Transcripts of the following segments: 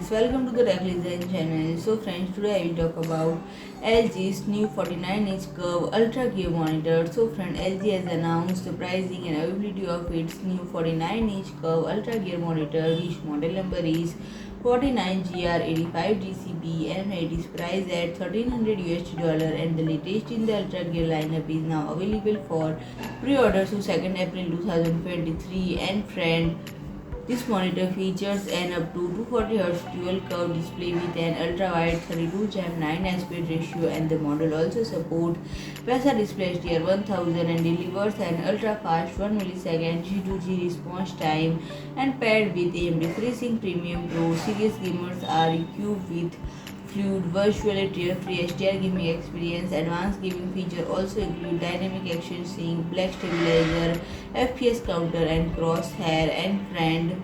friends, welcome to the Tech Design channel. So friends, today I will talk about LG's new 49-inch Curved UltraGear monitor. So friend, LG has announced the pricing and availability of its new 49-inch Curved UltraGear monitor, which model number is 49GR85DC-B and it is priced at $1,300 and the latest in the UltraGear lineup is now available for pre-order to 2nd April 2023. And friend, this monitor features an up to 240 Hz dual curved display with an ultra-wide 32:9 aspect ratio, and the model also supports VESA DisplayHDR 1000 and delivers an ultra-fast 1 millisecond G2G response time. And paired with AMD FreeSync Premium Pro, serious gamers are equipped with fluid, virtually tear-free HDR gaming experience. Advanced gaming features also include dynamic action sync, black stabilizer, FPS counter, and crosshair. And friend,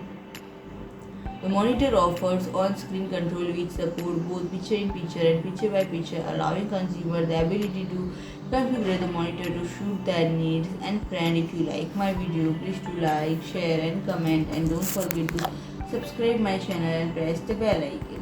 the monitor offers on-screen control which support both picture-in-picture and picture-by-picture, allowing consumers the ability to configure the monitor to suit their needs. And friend, if you like my video, please do like, share and comment, and don't forget to subscribe my channel and press the bell icon.